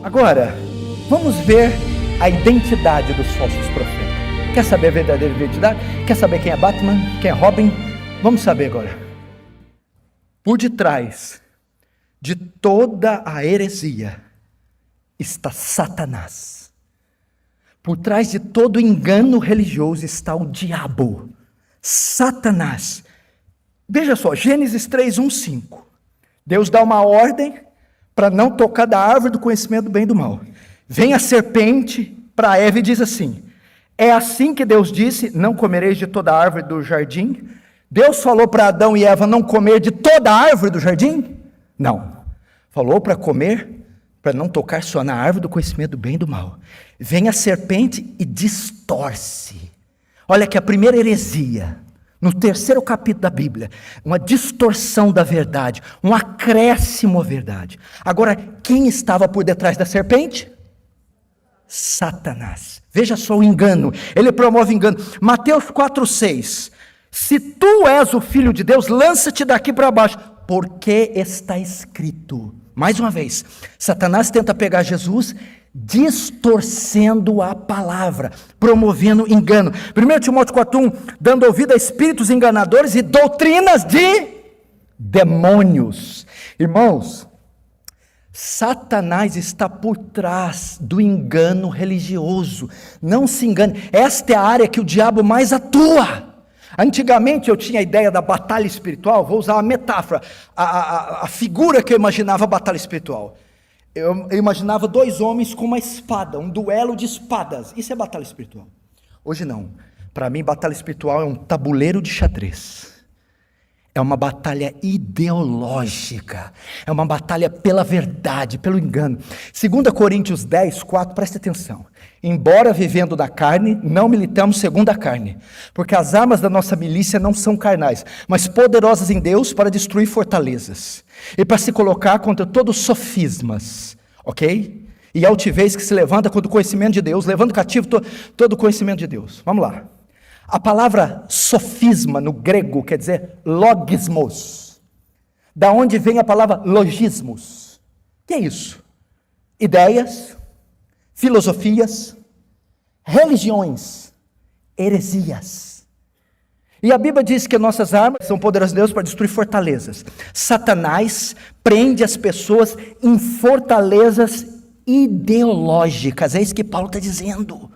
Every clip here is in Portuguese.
Agora, vamos ver a identidade dos falsos profetas. Quer saber a verdadeira identidade? Quer saber quem é Batman? Quem é Robin? Vamos saber agora. Por detrás de toda a heresia está Satanás. Por trás de todo engano religioso está o diabo, Satanás. Veja só, Gênesis 3, 1, 5. Deus dá uma ordem para não tocar da árvore do conhecimento do bem e do mal. Vem a serpente para Eva e diz assim: é assim que Deus disse, não comereis de toda a árvore do jardim? Deus falou para Adão e Eva não comer de toda a árvore do jardim? Não. Falou para comer, para não tocar só na árvore do conhecimento do bem e do mal. Vem a serpente e distorce. Olha que a primeira heresia, no terceiro capítulo da Bíblia, uma distorção da verdade, um acréscimo à verdade. Agora, quem estava por detrás da serpente? Satanás. Veja só o engano, ele promove engano. Mateus 4,6. Se tu és o Filho de Deus, lança-te daqui para baixo, porque está escrito. Mais uma vez, Satanás tenta pegar Jesus, distorcendo a palavra, promovendo engano. 1 Timóteo 4,1, dando ouvido a espíritos enganadores e doutrinas de demônios. Irmãos, Satanás está por trás do engano religioso. Não se engane, esta é a área que o diabo mais atua. Antigamente eu tinha a ideia da batalha espiritual, vou usar uma metáfora, a figura que eu imaginava a batalha espiritual. Eu imaginava dois homens com uma espada, um duelo de espadas. Isso é batalha espiritual. Hoje não. Para mim, batalha espiritual é um tabuleiro de xadrez. É uma batalha ideológica. É uma batalha pela verdade, pelo engano. 2 Coríntios 10, 4, preste atenção. Embora vivendo da carne, não militamos segundo a carne. Porque as armas da nossa milícia não são carnais, mas poderosas em Deus para destruir fortalezas. E para se colocar contra todos os sofismas. Ok? E altivez que se levanta contra o conhecimento de Deus, levando cativo todo o conhecimento de Deus. Vamos lá. A palavra sofisma no grego quer dizer logismos. Da onde vem a palavra logismos? O que é isso? Ideias, filosofias, religiões, heresias. E a Bíblia diz que nossas armas são poderosas de Deus para destruir fortalezas. Satanás prende as pessoas em fortalezas ideológicas. É isso que Paulo está dizendo.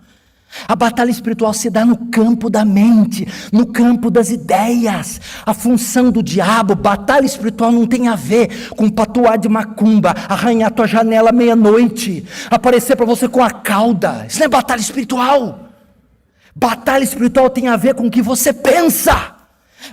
A batalha espiritual se dá no campo da mente, no campo das ideias. A função do diabo, batalha espiritual não tem a ver com patuar de macumba, arranhar tua janela meia-noite, aparecer para você com a cauda. Isso não é batalha espiritual. Batalha espiritual tem a ver com o que você pensa.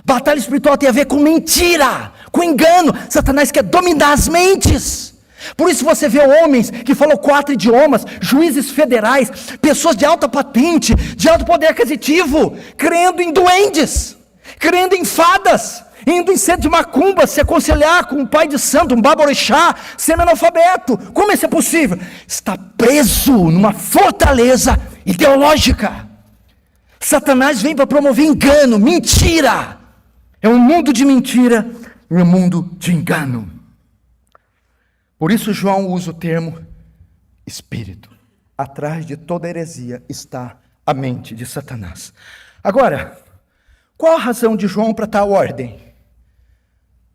Batalha espiritual tem a ver com mentira, com engano. Satanás quer dominar as mentes. Por isso você vê homens que falam 4 idiomas, juízes federais, pessoas de alta patente, de alto poder aquisitivo, crendo em duendes, crendo em fadas, indo em centro de macumba, se aconselhar com um pai de santo, um baborixá, semi-analfabeto. Como isso é possível? Está preso numa fortaleza ideológica. Satanás vem para promover engano, mentira. É um mundo de mentira e um mundo de engano. Por isso João usa o termo espírito. Atrás de toda heresia está a mente de Satanás. Agora, qual a razão de João para tal ordem?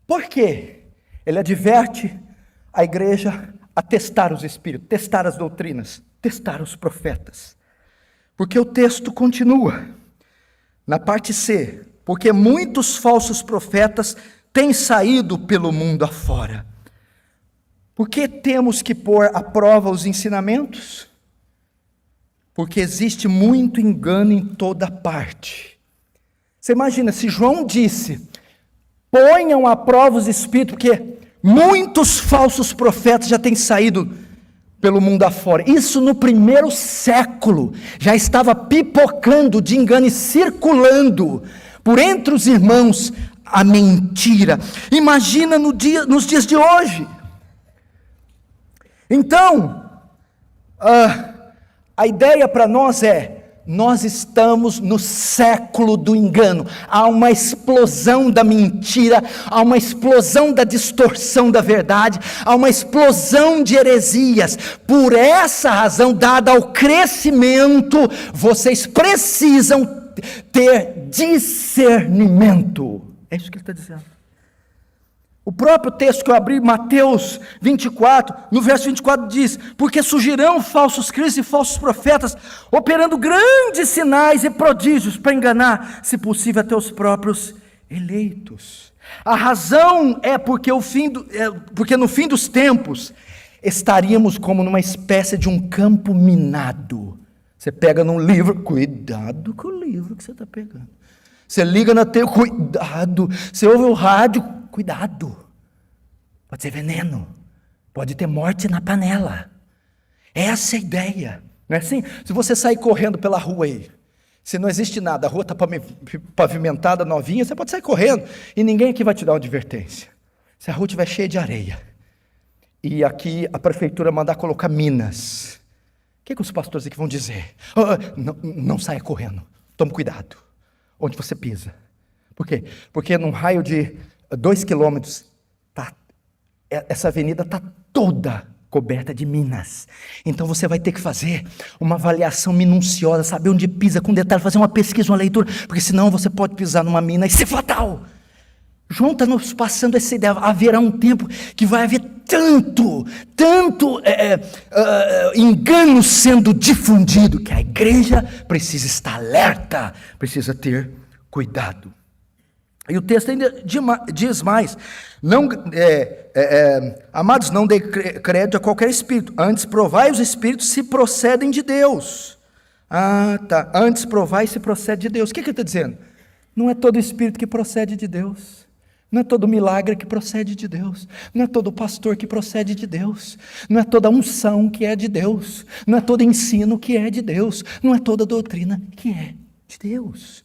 Por quê? Ele adverte a igreja a testar os espíritos, testar as doutrinas, testar os profetas. Porque o texto continua, na parte C, porque muitos falsos profetas têm saído pelo mundo afora. Por que temos que pôr à prova os ensinamentos? Porque existe muito engano em toda parte. Você imagina, se João disse, ponham à prova os espíritos, porque muitos falsos profetas já têm saído pelo mundo afora. Isso no primeiro século já estava pipocando de engano e circulando por entre os irmãos a mentira. Imagina nos dias de hoje. Então, a ideia para nós é, nós estamos no século do engano. Há uma explosão da mentira, há uma explosão da distorção da verdade, há uma explosão de heresias. Por essa razão, dada ao crescimento, vocês precisam ter discernimento. É isso que ele está dizendo. O próprio texto que eu abri, Mateus 24, no verso 24 diz: porque surgirão falsos cristos e falsos profetas, operando grandes sinais e prodígios, para enganar, se possível, até os próprios eleitos. A razão é porque no fim dos tempos, estaríamos como numa espécie de um campo minado. Você pega num livro, cuidado com o livro que você está pegando. Você liga na TV, cuidado. Você ouve o rádio, cuidado. Pode ser veneno. Pode ter morte na panela. Essa é a ideia. Não é assim? Se você sair correndo pela rua aí, se não existe nada, a rua está pavimentada, novinha, você pode sair correndo e ninguém aqui vai te dar uma advertência. Se a rua estiver cheia de areia e aqui a prefeitura mandar colocar minas, o que os pastores aqui vão dizer? Não saia correndo. Tome cuidado onde você pisa. Por quê? Porque num raio de 2 quilômetros, essa avenida está toda coberta de minas. Então você vai ter que fazer uma avaliação minuciosa, saber onde pisa com detalhe, fazer uma pesquisa, uma leitura, porque senão você pode pisar numa mina e ser fatal. João está nos passando essa ideia. Haverá um tempo que vai haver tanto engano sendo difundido, que a igreja precisa estar alerta, precisa ter cuidado. E o texto ainda diz mais: amados, não dê crédito a qualquer espírito, antes provai os espíritos se procedem de Deus. Antes provai se procede de Deus. O que ele está dizendo? Não é todo espírito que procede de Deus. Não é todo milagre que procede de Deus. Não é todo pastor que procede de Deus. Não é toda unção que é de Deus. Não é todo ensino que é de Deus. Não é toda doutrina que é de Deus.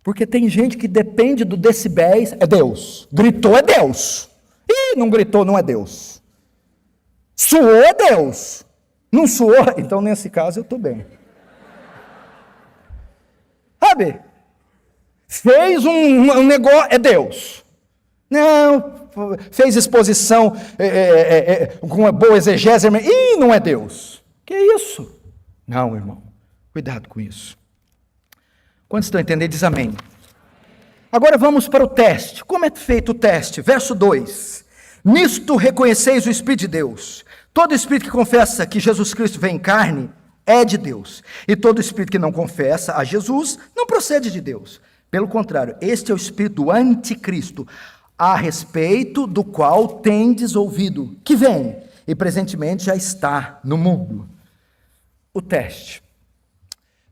Porque tem gente que depende do decibéis, é Deus. Gritou, é Deus. Ih, não gritou, não é Deus. Suou, é Deus. Não suou, então nesse caso eu estou bem. Sabe? Fez um negócio, é Deus. Não, fez exposição com uma boa exegese, ih, não é Deus. Que isso? Não, irmão, cuidado com isso. Quantos estão entendendo? Diz amém. Agora vamos para o teste. Como é feito o teste? Verso 2. Nisto reconheceis o Espírito de Deus. Todo espírito que confessa que Jesus Cristo vem em carne é de Deus. E todo espírito que não confessa a Jesus não procede de Deus. Pelo contrário, este é o espírito do anticristo, a respeito do qual tendes ouvido, que vem e presentemente já está no mundo. O teste.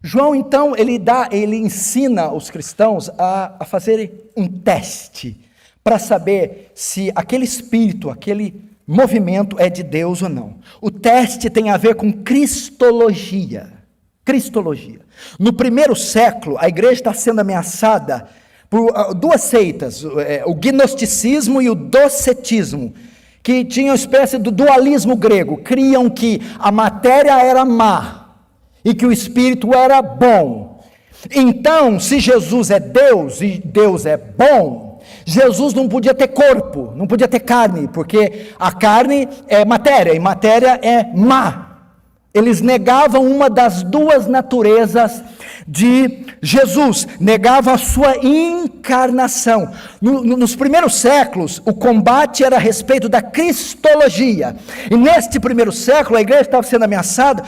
João, então, ele ensina os cristãos a fazerem um teste, para saber se aquele espírito, aquele movimento é de Deus ou não. O teste tem a ver com cristologia. Cristologia. No primeiro século, a igreja está sendo ameaçada por duas seitas, o gnosticismo e o docetismo, que tinham uma espécie do dualismo grego. Criam que a matéria era má e que o espírito era bom. Então, se Jesus é Deus e Deus é bom, Jesus não podia ter corpo, não podia ter carne, porque a carne é matéria e matéria é má. Eles negavam uma das duas naturezas de Jesus, negavam a sua encarnação. Nos primeiros séculos, o combate era a respeito da cristologia. E neste primeiro século, a igreja estava sendo ameaçada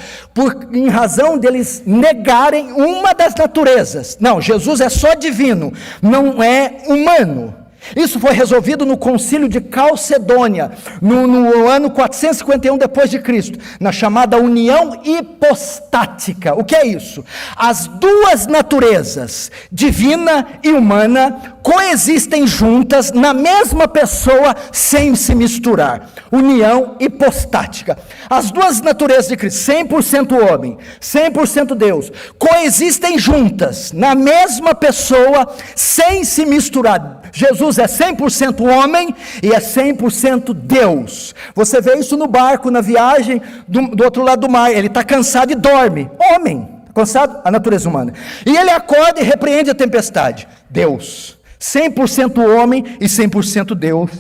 em razão deles negarem uma das naturezas. Não, Jesus é só divino, não é humano. Isso foi resolvido no concílio de Calcedônia, no ano 451 depois de Cristo, na chamada união hipostática. O que é isso? As duas naturezas, divina e humana, coexistem juntas na mesma pessoa sem se misturar. União hipostática. As duas naturezas de Cristo, 100% homem, 100% Deus, coexistem juntas na mesma pessoa sem se misturar. Jesus é 100% homem e é 100% Deus. Você vê isso no barco, na viagem do outro lado do mar. Ele está cansado e dorme. Homem. cansado? A natureza humana. E ele acorda e repreende a tempestade. Deus, 100% homem e 100% Deus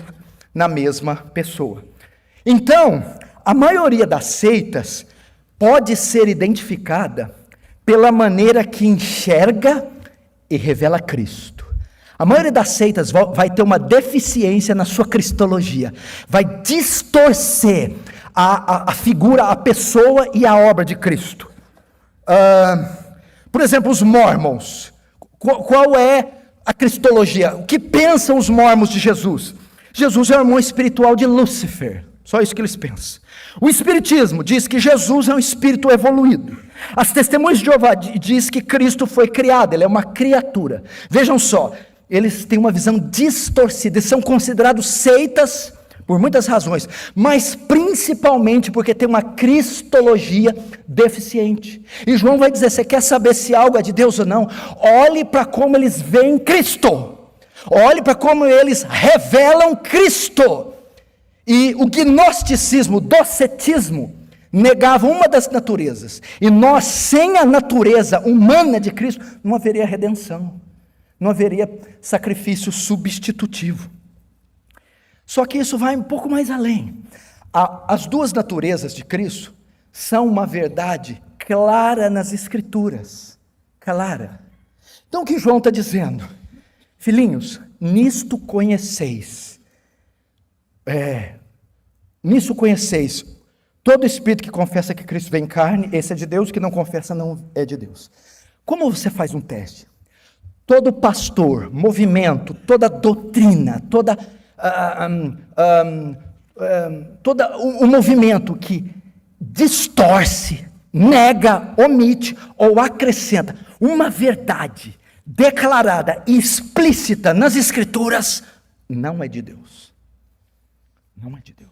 na mesma pessoa. Então, a maioria das seitas pode ser identificada pela maneira que enxerga e revela Cristo. A maioria das seitas vai ter uma deficiência na sua cristologia, vai distorcer a figura, a pessoa e a obra de Cristo. Por exemplo, os Mormons. Qual é a cristologia? O que pensam os Mormons de Jesus? Jesus é o irmão espiritual de Lúcifer. Só isso que eles pensam. O Espiritismo diz que Jesus é um espírito evoluído. As Testemunhas de Jeová diz que Cristo foi criado, ele é uma criatura. Vejam só, eles têm uma visão distorcida, eles são considerados seitas por muitas razões, mas principalmente porque tem uma cristologia deficiente. E João vai dizer, você quer saber se algo é de Deus ou não? Olhe para como eles veem Cristo. Olhe para como eles revelam Cristo. E o gnosticismo, o docetismo, negavam uma das naturezas. E nós, sem a natureza humana de Cristo, não haveria redenção. Não haveria sacrifício substitutivo. Só que isso vai um pouco mais além. As duas naturezas de Cristo são uma verdade clara nas Escrituras. Clara. Então o que João está dizendo? Filhinhos, nisto conheceis. Nisso conheceis. Todo espírito que confessa que Cristo vem em carne, esse é de Deus, que não confessa não é de Deus. Como você faz um teste? Todo pastor, movimento, toda doutrina, todo o movimento que distorce, nega, omite ou acrescenta uma verdade declarada e explícita nas Escrituras, não é de Deus. Não é de Deus.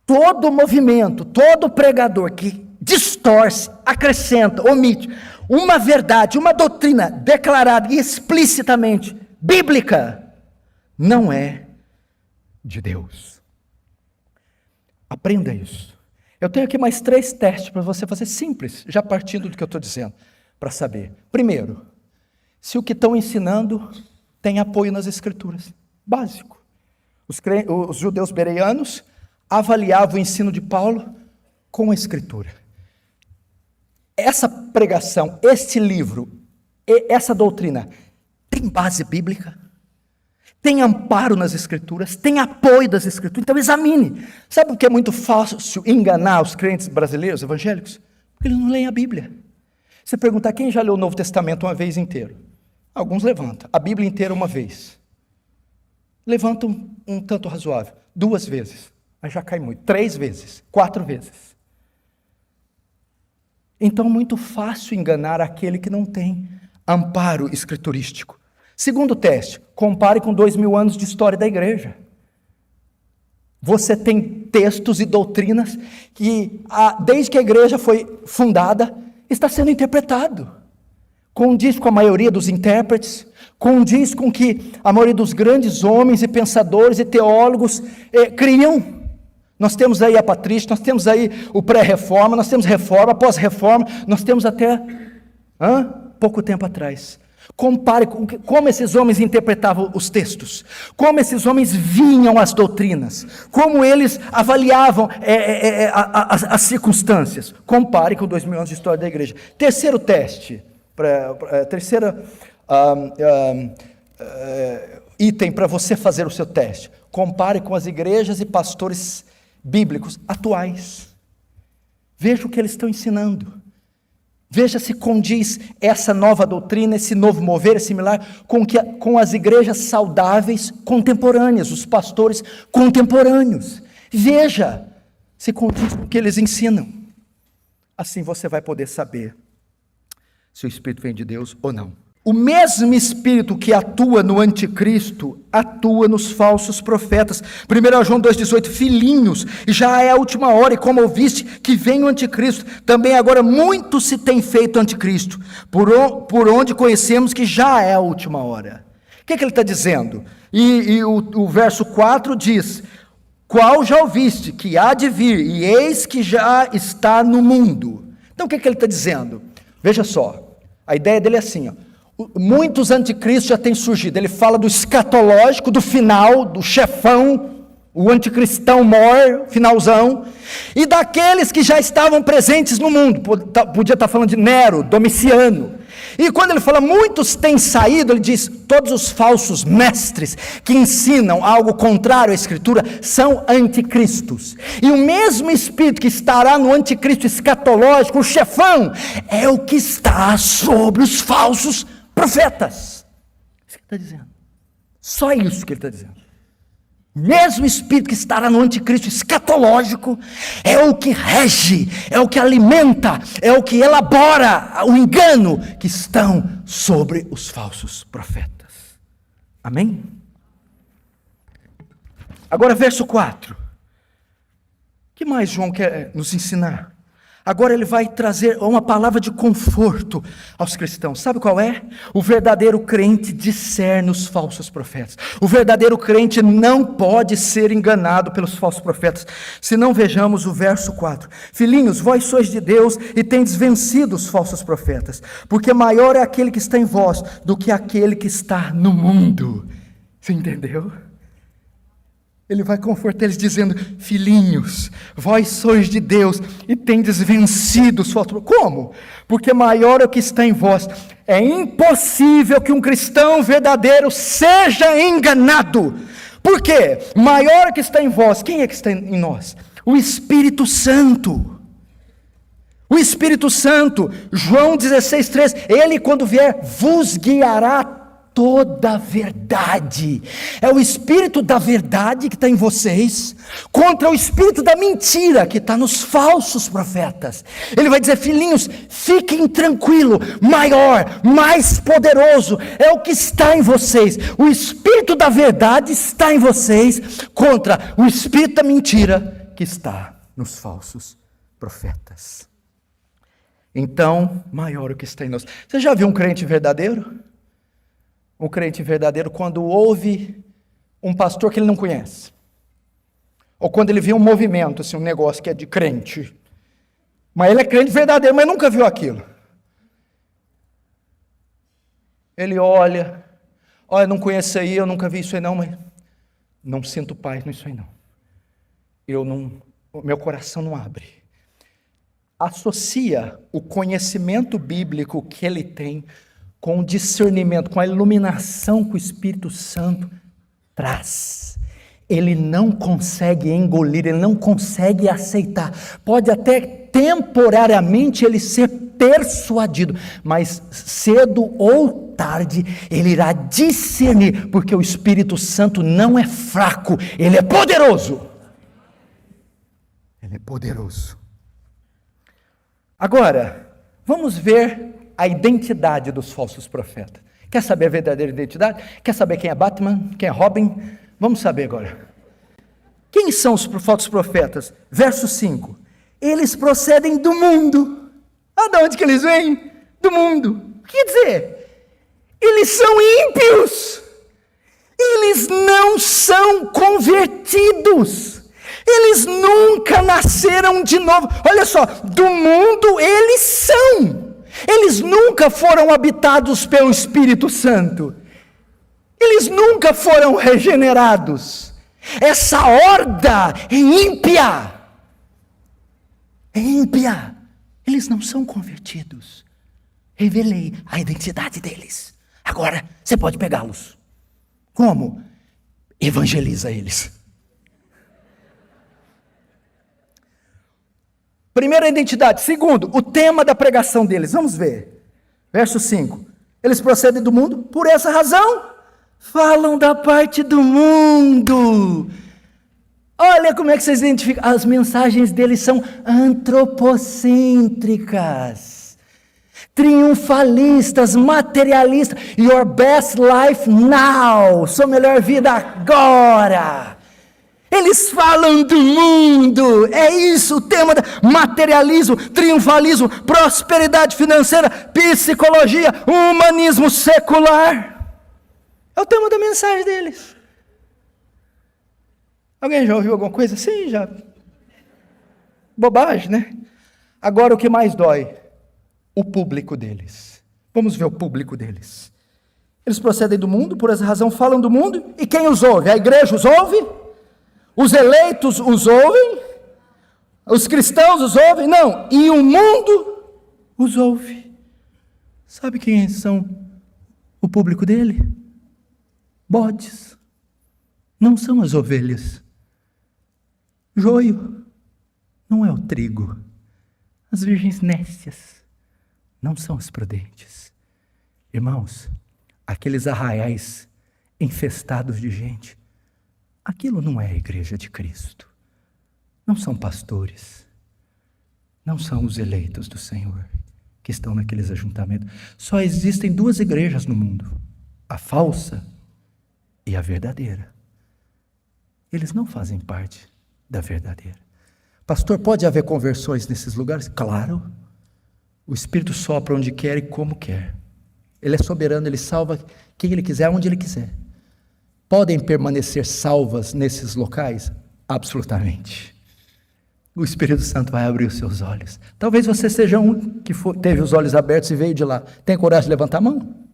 Todo movimento, todo pregador que distorce, acrescenta, omite uma verdade, uma doutrina declarada e explicitamente bíblica, não é de Deus. Aprenda isso. Eu tenho aqui mais 3 testes para você fazer simples, já partindo do que eu estou dizendo, para saber. Primeiro, se o que estão ensinando tem apoio nas Escrituras. Básico. Os judeus bereanos avaliavam o ensino de Paulo com a Escritura. Essa pregação, este livro, essa doutrina, tem base bíblica? Tem amparo nas Escrituras? Tem apoio das Escrituras? Então examine. Sabe por que é muito fácil enganar os crentes brasileiros, evangélicos? Porque eles não leem a Bíblia. Você perguntar quem já leu o Novo Testamento uma vez inteiro? Alguns levantam. A Bíblia inteira uma vez. Levantam um tanto razoável. 2 vezes. Aí já cai muito. 3 vezes. 4 vezes. Então, muito fácil enganar aquele que não tem amparo escriturístico. Segundo teste, compare com 2000 anos de história da igreja. Você tem textos e doutrinas que, desde que a igreja foi fundada, está sendo interpretado. Condiz com a maioria dos intérpretes, condiz com que a maioria dos grandes homens e pensadores e teólogos criam. Nós temos aí a patrística, nós temos aí o pré-reforma, nós temos reforma, pós-reforma, nós temos até pouco tempo atrás. Compare com como esses homens interpretavam os textos, como esses homens vinham as doutrinas, como eles avaliavam as circunstâncias. Compare com 2000 anos de história da igreja. Terceiro teste, terceiro item para você fazer o seu teste. Compare com as igrejas e pastores bíblicos atuais. Veja o que eles estão ensinando. Veja se condiz essa nova doutrina, esse novo mover, similar com as igrejas saudáveis contemporâneas, os pastores contemporâneos. Veja se condiz com o que eles ensinam. Assim você vai poder saber se o Espírito vem de Deus ou não. O mesmo Espírito que atua no anticristo, atua nos falsos profetas. 1 João 2,18, filhinhos, já é a última hora, e como ouviste que vem o anticristo, também agora muito se tem feito anticristo, por onde conhecemos que já é a última hora. O que ele está dizendo? E o verso 4 diz, qual já ouviste que há de vir, e eis que já está no mundo. Então o que ele está dizendo? Veja só, a ideia dele é assim, ó. Muitos anticristos já têm surgido. Ele fala do escatológico, do final, do chefão, o anticristão mor, finalzão, e daqueles que já estavam presentes no mundo. Podia estar falando de Nero, Domiciano. E quando ele fala muitos têm saído, ele diz, todos os falsos mestres que ensinam algo contrário à Escritura são anticristos. E o mesmo Espírito que estará no anticristo escatológico, o chefão, é o que está sobre os falsos profetas. Isso que ele está dizendo. Só isso que ele está dizendo. Mesmo Espírito que estará no anticristo escatológico, é o que rege, é o que alimenta, é o que elabora o engano que estão sobre os falsos profetas. Amém? Agora verso 4. O que mais João quer nos ensinar? Agora ele vai trazer uma palavra de conforto aos cristãos. Sabe qual é? O verdadeiro crente discerne os falsos profetas. O verdadeiro crente não pode ser enganado pelos falsos profetas. Se não, vejamos o verso 4. Filhinhos, vós sois de Deus e tendes vencido os falsos profetas, porque maior é aquele que está em vós do que aquele que está no mundo. Você entendeu? Ele vai confortar eles dizendo, filhinhos, vós sois de Deus e tendes vencido os falsos profetas. Como? Porque maior é o que está em vós. É impossível que um cristão verdadeiro seja enganado. Por quê? Maior é o que está em vós. Quem é que está em nós? O Espírito Santo. O Espírito Santo, João 16,3, ele quando vier vos guiará toda a verdade. É o Espírito da verdade que está em vocês, contra o Espírito da mentira que está nos falsos profetas. Ele vai dizer, filhinhos, fiquem tranquilos, maior, mais poderoso, é o que está em vocês. O Espírito da verdade está em vocês, contra o Espírito da mentira que está nos falsos profetas. Então, maior o que está em nós. Você já viu um crente verdadeiro? Um crente verdadeiro quando ouve um pastor que ele não conhece. Ou quando ele vê um movimento, assim, um negócio que é de crente. Mas ele é crente verdadeiro, mas nunca viu aquilo. Ele olha, não conheço aí, eu nunca vi isso aí não, mas não sinto paz nisso aí não. Meu coração não abre. Associa o conhecimento bíblico que ele tem com o discernimento, com a iluminação que o Espírito Santo traz. Ele não consegue engolir, ele não consegue aceitar. Pode até temporariamente ele ser persuadido, mas cedo ou tarde ele irá discernir, porque o Espírito Santo não é fraco, ele é poderoso. Ele é poderoso. Agora, vamos ver a identidade dos falsos profetas. Quer saber a verdadeira identidade? Quer saber quem é Batman? Quem é Robin? Vamos saber agora. Quem são os falsos profetas? Verso 5. Eles procedem do mundo. De onde que eles vêm? Do mundo. O que quer dizer? Eles são ímpios. Eles não são convertidos. Eles nunca nasceram de novo. Olha só, do mundo eles são. Eles nunca foram habitados pelo Espírito Santo. Eles nunca foram regenerados. Essa horda é ímpia. É ímpia. Eles não são convertidos. Revelei a identidade deles. Agora você pode pegá-los. Como? Evangeliza eles. Primeira identidade. Segundo, o tema da pregação deles. Vamos ver. Verso 5. Eles procedem do mundo, por essa razão, falam da parte do mundo. Olha como é que vocês identificam. As mensagens deles são antropocêntricas, triunfalistas, materialistas. Your best life now. Sua melhor vida agora. Eles falam do mundo, é isso o tema, materialismo, triunfalismo, prosperidade financeira, psicologia, humanismo secular. É o tema da mensagem deles. Alguém já ouviu alguma coisa assim? Já? Bobagem, né? Agora o que mais dói? O público deles. Vamos ver o público deles. Eles procedem do mundo, por essa razão falam do mundo, e quem os ouve? A igreja os ouve? Os eleitos os ouvem? Os cristãos os ouvem? Não, e o mundo os ouve. Sabe quem são o público dele? Bodes. Não são as ovelhas. Joio não é o trigo. As virgens nécias não são as prudentes. Irmãos, aqueles arraiais infestados de gente, aquilo não é a igreja de Cristo. Não são pastores. Não são os eleitos do Senhor que estão naqueles ajuntamentos. Só existem duas igrejas no mundo: a falsa e a verdadeira. Eles não fazem parte da verdadeira. Pastor, pode haver conversões nesses lugares? Claro. O Espírito sopra onde quer e como quer. Ele é soberano, ele salva quem ele quiser, onde ele quiser. Podem permanecer salvas nesses locais? Absolutamente. O Espírito Santo vai abrir os seus olhos. Talvez você seja um que teve os olhos abertos e veio de lá. Tem coragem de levantar a mão?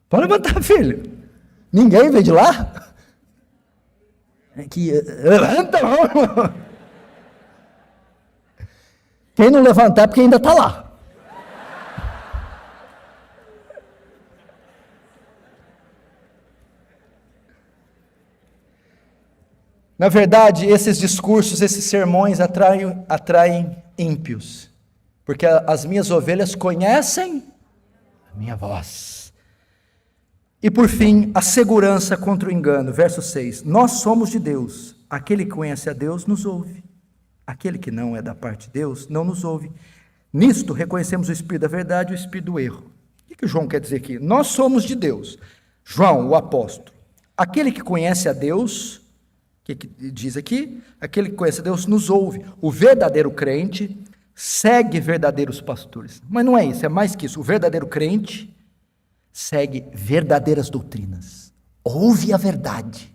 Pode levantar, filho. Ninguém veio de lá? Levanta a mão. Quem não levantar é porque ainda está lá. Na verdade, esses discursos, esses sermões atraem ímpios, porque as minhas ovelhas conhecem a minha voz. E por fim, a segurança contra o engano, verso 6, nós somos de Deus, aquele que conhece a Deus nos ouve, aquele que não é da parte de Deus não nos ouve. Nisto reconhecemos o espírito da verdade e o espírito do erro. O que João quer dizer aqui? Nós somos de Deus. João, o apóstolo, aquele que conhece a Deus, o que diz aqui? Aquele que conhece a Deus nos ouve. O verdadeiro crente segue verdadeiros pastores. Mas não é isso, é mais que isso. O verdadeiro crente segue verdadeiras doutrinas. Ouve a verdade.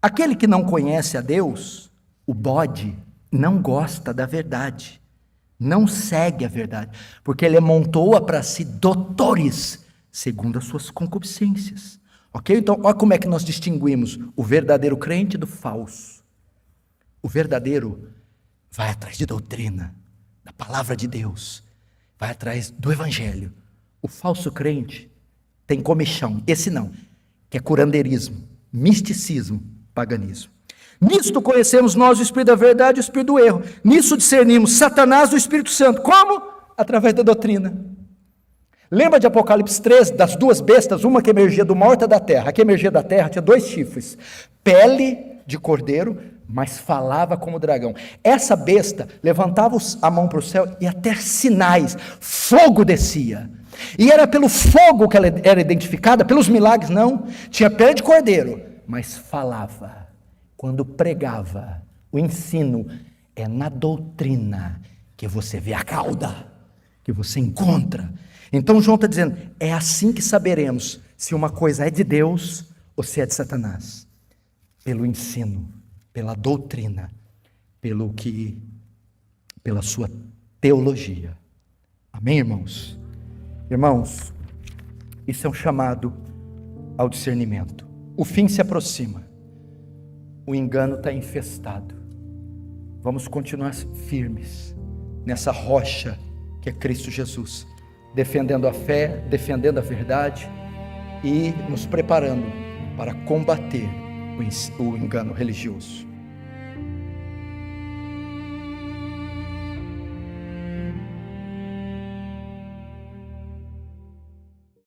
Aquele que não conhece a Deus, o bode, não gosta da verdade. Não segue a verdade. Porque ele montou-a para si doutores, segundo as suas concupiscências. Ok? Então, olha como é que nós distinguimos o verdadeiro crente do falso. O verdadeiro vai atrás de doutrina, da palavra de Deus, vai atrás do evangelho. O falso crente tem comichão, esse não, que é curandeirismo, misticismo, paganismo. Nisto conhecemos nós o espírito da verdade e o espírito do erro. Nisso discernimos Satanás do Espírito Santo. Como? Através da doutrina. Lembra de Apocalipse 3, das duas bestas, uma que emergia do mar, outra da terra. A que emergia da terra tinha 2 chifres, pele de cordeiro, mas falava como dragão. Essa besta levantava a mão para o céu e até sinais, fogo descia. E era pelo fogo que ela era identificada, pelos milagres não. Tinha pele de cordeiro, mas falava. Quando pregava, o ensino é na doutrina que você vê a cauda, que você encontra. Então João está dizendo, é assim que saberemos se uma coisa é de Deus ou se é de Satanás. Pelo ensino, pela doutrina, pela sua teologia. Amém, irmãos? Irmãos, isso é um chamado ao discernimento. O fim se aproxima. O engano está infestado. Vamos continuar firmes nessa rocha que é Cristo Jesus, defendendo a fé, defendendo a verdade e nos preparando para combater o engano religioso.